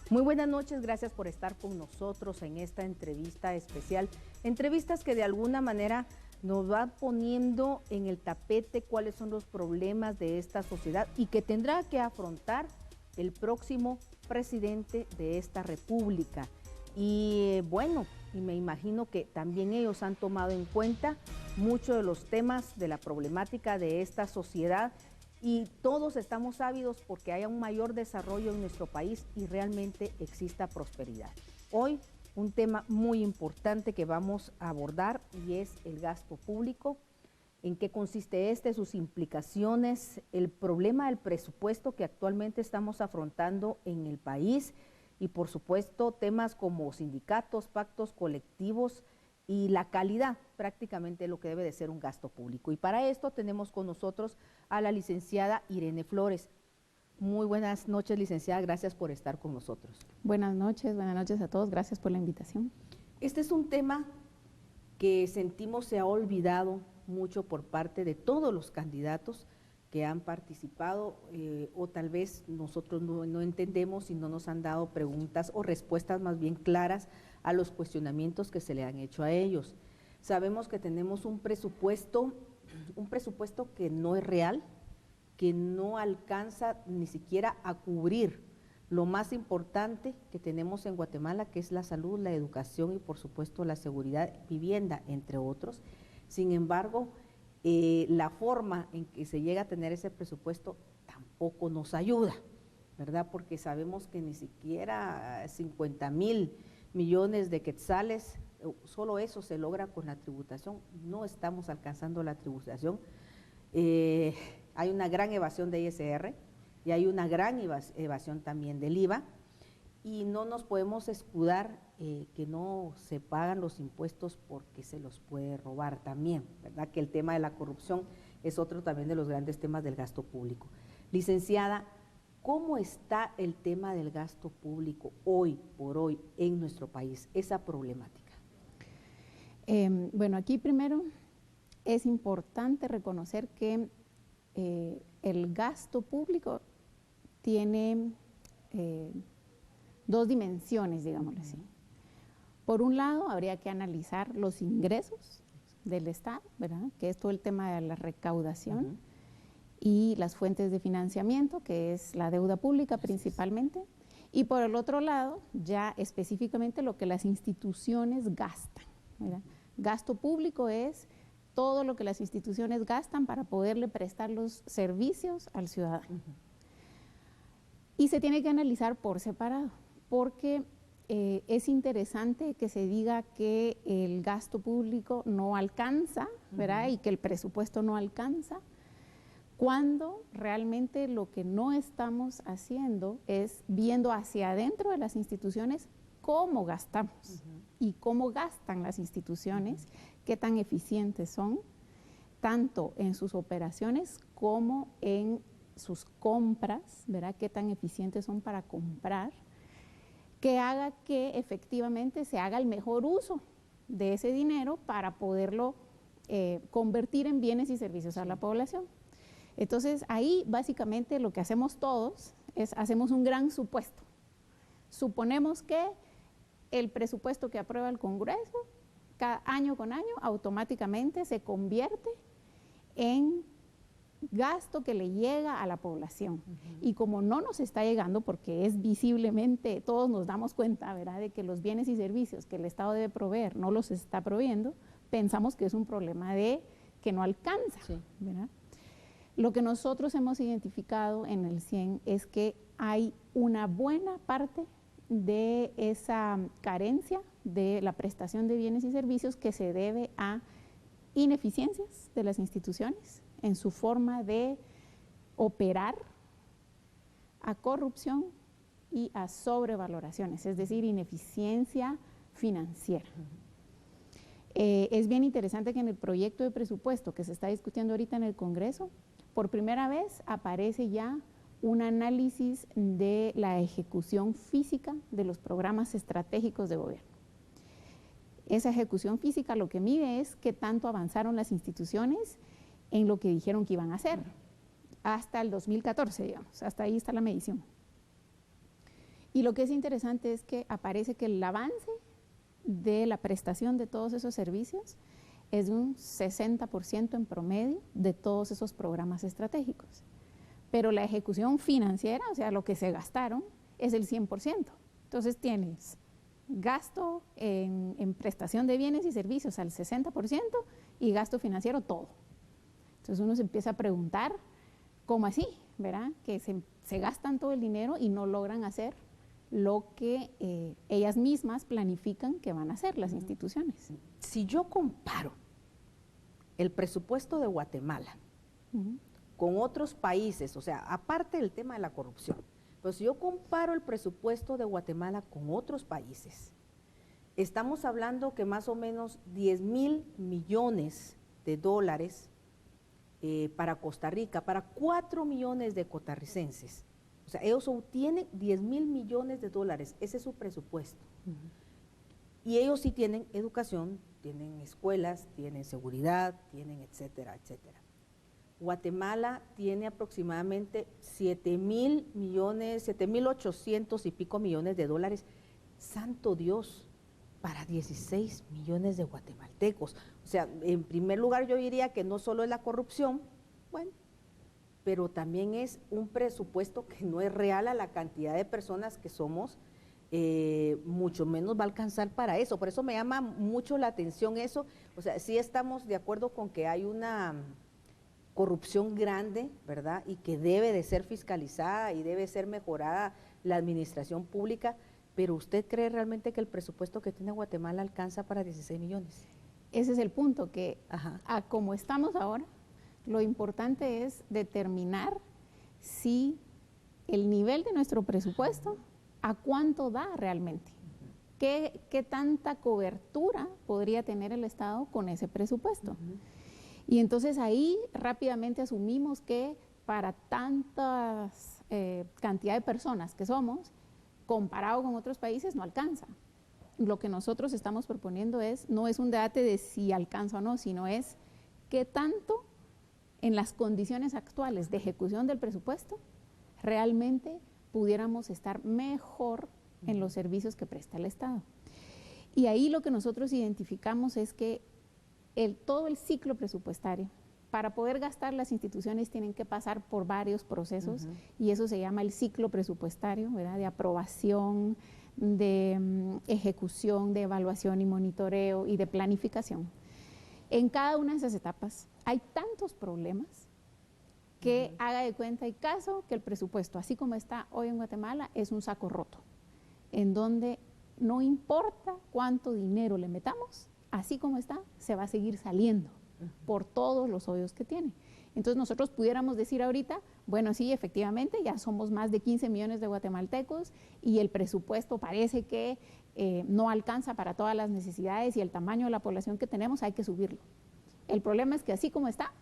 Muy buenas noches, gracias por estar con nosotros en esta entrevista especial. Entrevistas que de alguna manera nos va poniendo en el tapete cuáles son los problemas de esta sociedad y que tendrá que afrontar el próximo presidente de esta república. Y bueno, y me imagino que también ellos han tomado en cuenta muchos de los temas de la problemática de esta sociedad y todos estamos ávidos porque haya un mayor desarrollo en nuestro país y realmente exista prosperidad. Hoy un tema muy importante que vamos a abordar y es el gasto público, en qué consiste sus implicaciones, el problema del presupuesto que actualmente estamos afrontando en el país y por supuesto temas como sindicatos, pactos colectivos y la calidad, prácticamente lo que debe de ser un gasto público. Y para esto tenemos con nosotros a la licenciada Irene Flores. Muy buenas noches, licenciada, gracias por estar con nosotros. Buenas noches a todos, gracias por la invitación. Este es un tema que sentimos se ha olvidado mucho por parte de todos los candidatos que han participado o tal vez nosotros no entendemos y no nos han dado preguntas o respuestas más bien claras a los cuestionamientos que se le han hecho a ellos. Sabemos que tenemos un presupuesto que no es real, que no alcanza ni siquiera a cubrir lo más importante que tenemos en Guatemala, que es la salud, la educación y por supuesto la seguridad, vivienda, entre otros. Sin embargo, la forma en que se llega a tener ese presupuesto tampoco nos ayuda, ¿verdad? Porque sabemos que ni siquiera 50,000 millones de quetzales, solo eso se logra con la tributación, no estamos alcanzando la tributación. Hay una gran evasión de ISR y hay una gran evasión también del IVA y no nos podemos escudar que no se pagan los impuestos porque se los puede robar también, ¿verdad? Que el tema de la corrupción es otro también de los grandes temas del gasto público. Licenciada, ¿cómo está el tema del gasto público hoy por hoy en nuestro país, esa problemática? Bueno, aquí primero es importante reconocer que el gasto público tiene dos dimensiones, digámoslo así. Por un lado, habría que analizar los ingresos del Estado, ¿verdad? Que es todo el tema de la recaudación y las fuentes de financiamiento, que es la deuda pública principalmente. Y por el otro lado, ya específicamente lo que las instituciones gastan, ¿verdad? Gasto público es todo lo que las instituciones gastan para poderle prestar los servicios al ciudadano. Y se tiene que analizar por separado, porque es interesante que se diga que el gasto público no alcanza, ¿verdad? Y que el presupuesto no alcanza, cuando realmente lo que no estamos haciendo es viendo hacia adentro de las instituciones cómo gastamos y cómo gastan las instituciones, qué tan eficientes son, tanto en sus operaciones como en sus compras, ¿verdad? Qué tan eficientes son para comprar, que haga que efectivamente se haga el mejor uso de ese dinero para poderlo convertir en bienes y servicios a la población. Entonces ahí básicamente lo que hacemos todos es hacemos un gran supuesto. Suponemos que el presupuesto que aprueba el Congreso cada año con año automáticamente se convierte en gasto que le llega a la población. Y como no nos está llegando, porque es visiblemente, todos nos damos cuenta, ¿verdad?, de que los bienes y servicios que el Estado debe proveer no los está proveyendo, pensamos que es un problema de que no alcanza, ¿verdad? Lo que nosotros hemos identificado en el CIEN es que hay una buena parte de esa carencia de la prestación de bienes y servicios que se debe a ineficiencias de las instituciones en su forma de operar, a corrupción y a sobrevaloraciones, es decir, ineficiencia financiera. Es bien interesante que en el proyecto de presupuesto que se está discutiendo ahorita en el Congreso, por primera vez aparece ya un análisis de la ejecución física de los programas estratégicos de gobierno. Esa ejecución física lo que mide es qué tanto avanzaron las instituciones en lo que dijeron que iban a hacer, hasta el 2014, digamos, hasta ahí está la medición. Y lo que es interesante es que aparece que el avance de la prestación de todos esos servicios es de un 60% en promedio de todos esos programas estratégicos. Pero la ejecución financiera, o sea, lo que se gastaron, es el 100%. Entonces tienes gasto en prestación de bienes y servicios al 60% y gasto financiero todo. Entonces uno se empieza a preguntar, ¿cómo así? ¿Verdad? Que se gastan todo el dinero y no logran hacer lo que ellas mismas planifican que van a hacer las instituciones. Si yo comparo el presupuesto de Guatemala con otros países, o sea, aparte del tema de la corrupción, pero si yo comparo el presupuesto de Guatemala con otros países, estamos hablando que más o menos 10,000 millones de dólares para Costa Rica, para 4 millones de costarricenses. O sea, ellos obtienen 10,000 millones de dólares, ese es su presupuesto. Y ellos sí tienen educación, tienen escuelas, tienen seguridad, tienen etcétera, etcétera. Guatemala tiene aproximadamente 7,000 millones, 7,800 y pico millones de dólares. Santo Dios, para 16 millones de guatemaltecos. O sea, en primer lugar yo diría que no solo es la corrupción, bueno, pero también es un presupuesto que no es real a la cantidad de personas que somos, mucho menos va a alcanzar para eso. Por eso me llama mucho la atención eso. O sea, sí estamos de acuerdo con que hay una corrupción grande, ¿verdad? Y que debe de ser fiscalizada y debe ser mejorada la administración pública, pero ¿usted cree realmente que el presupuesto que tiene Guatemala alcanza para 16 millones? Ese es el punto, que a como estamos ahora, lo importante es determinar si el nivel de nuestro presupuesto, a cuánto da realmente, qué tanta cobertura podría tener el Estado con ese presupuesto. Y entonces ahí rápidamente asumimos que para tantas cantidad de personas que somos, comparado con otros países, no alcanza. Lo que nosotros estamos proponiendo no es un debate de si alcanza o no, sino es qué tanto en las condiciones actuales de ejecución del presupuesto realmente pudiéramos estar mejor en los servicios que presta el Estado. Y ahí lo que nosotros identificamos es que todo el ciclo presupuestario, para poder gastar, las instituciones tienen que pasar por varios procesos y eso se llama el ciclo presupuestario, ¿verdad? De aprobación, de ejecución, de evaluación y monitoreo y de planificación. En cada una de esas etapas hay tantos problemas que haga de cuenta y caso que el presupuesto, así como está hoy en Guatemala, es un saco roto, en donde no importa cuánto dinero le metamos, así como está, se va a seguir saliendo por todos los hoyos que tiene. Entonces nosotros pudiéramos decir ahorita, bueno, sí, efectivamente, ya somos más de 15 millones de guatemaltecos y el presupuesto parece que no alcanza para todas las necesidades y el tamaño de la población que tenemos, hay que subirlo. El problema es que así como está,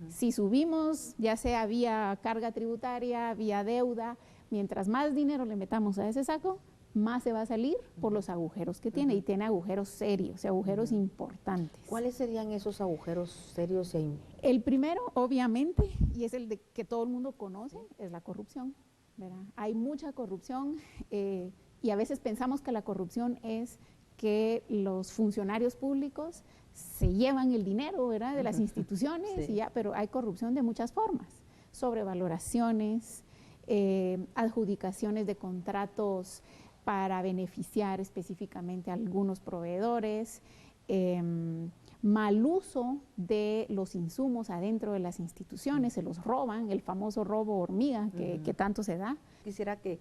si subimos, ya sea vía carga tributaria, vía deuda, mientras más dinero le metamos a ese saco, más se va a salir por los agujeros que tiene, y tiene agujeros serios, agujeros importantes. ¿Cuáles serían esos agujeros serios? El primero, obviamente, y es el de que todo el mundo conoce, es la corrupción, ¿verdad? Hay mucha corrupción y a veces pensamos que la corrupción es que los funcionarios públicos se llevan el dinero, ¿verdad?, de las instituciones, sí. Pero hay corrupción de muchas formas, sobrevaloraciones, adjudicaciones de contratos para beneficiar específicamente a algunos proveedores, mal uso de los insumos adentro de las instituciones, se los roban, el famoso robo hormiga que tanto se da. Quisiera que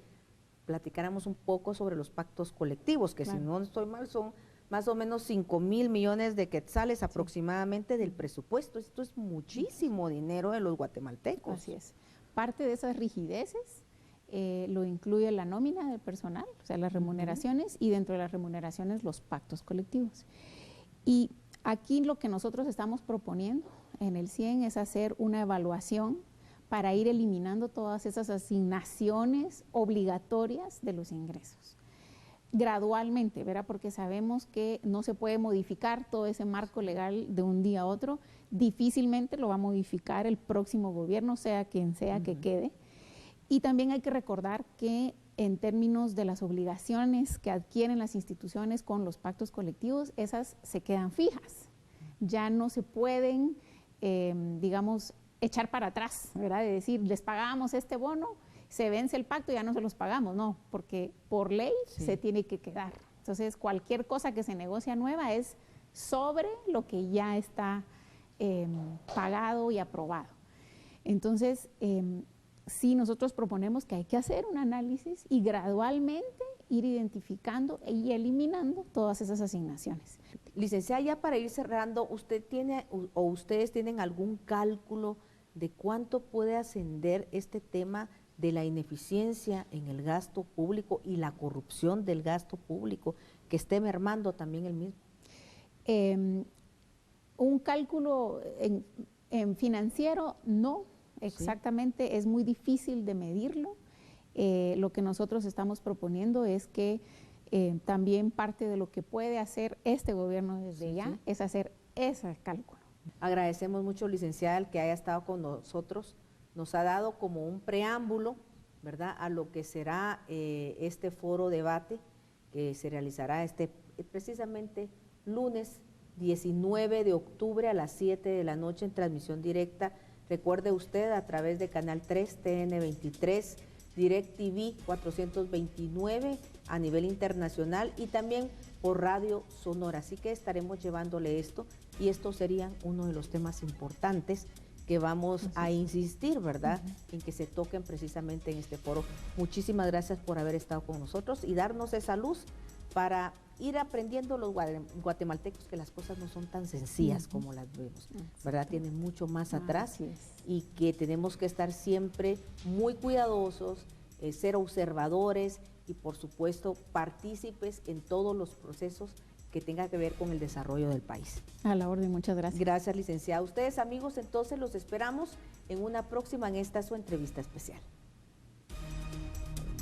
platicáramos un poco sobre los pactos colectivos, que claro, si no estoy mal son más o menos 5,000 millones de quetzales aproximadamente del presupuesto. Esto es muchísimo dinero de los guatemaltecos. Así es. Parte de esas rigideces lo incluye la nómina del personal, o sea, las remuneraciones, y dentro de las remuneraciones los pactos colectivos. Y aquí lo que nosotros estamos proponiendo en el CIEN es hacer una evaluación para ir eliminando todas esas asignaciones obligatorias de los ingresos. Gradualmente, ¿verdad? Porque sabemos que no se puede modificar todo ese marco legal de un día a otro, difícilmente lo va a modificar el próximo gobierno, sea quien sea que quede. Y también hay que recordar que en términos de las obligaciones que adquieren las instituciones con los pactos colectivos, esas se quedan fijas. Ya no se pueden, digamos, echar para atrás, ¿verdad? De decir, les pagamos este bono, se vence el pacto y ya no se los pagamos, no, porque por ley se tiene que quedar. Entonces, cualquier cosa que se negocia nueva es sobre lo que ya está pagado y aprobado. Entonces, sí, nosotros proponemos que hay que hacer un análisis y gradualmente ir identificando y eliminando todas esas asignaciones. Licenciada, ya para ir cerrando, ¿usted tiene o ustedes tienen algún cálculo de cuánto puede ascender este tema de la ineficiencia en el gasto público y la corrupción del gasto público, que esté mermando también el mismo? Un cálculo en financiero, no, exactamente, sí. Es muy difícil de medirlo. Lo que nosotros estamos proponiendo es que también parte de lo que puede hacer este gobierno desde ya es hacer ese cálculo. Agradecemos mucho, licenciada, el que haya estado con nosotros. Nos ha dado como un preámbulo, ¿verdad?, a lo que será este foro debate que se realizará precisamente lunes 19 de octubre a las 7 de la noche en transmisión directa. Recuerde usted, a través de Canal 3, TN 23, DirecTV 429 a nivel internacional y también por Radio Sonora. Así que estaremos llevándole esto y estos serían uno de los temas importantes que vamos a insistir, ¿verdad?, en que se toquen precisamente en este foro. Muchísimas gracias por haber estado con nosotros y darnos esa luz para ir aprendiendo los guatemaltecos que las cosas no son tan sencillas como las vemos, ¿verdad? Tienen mucho más atrás y que tenemos que estar siempre muy cuidadosos, ser observadores y por supuesto partícipes en todos los procesos que tengan que ver con el desarrollo del país. A la orden, muchas gracias. Gracias, licenciada. Ustedes, amigos, entonces los esperamos en una próxima, en esta su entrevista especial.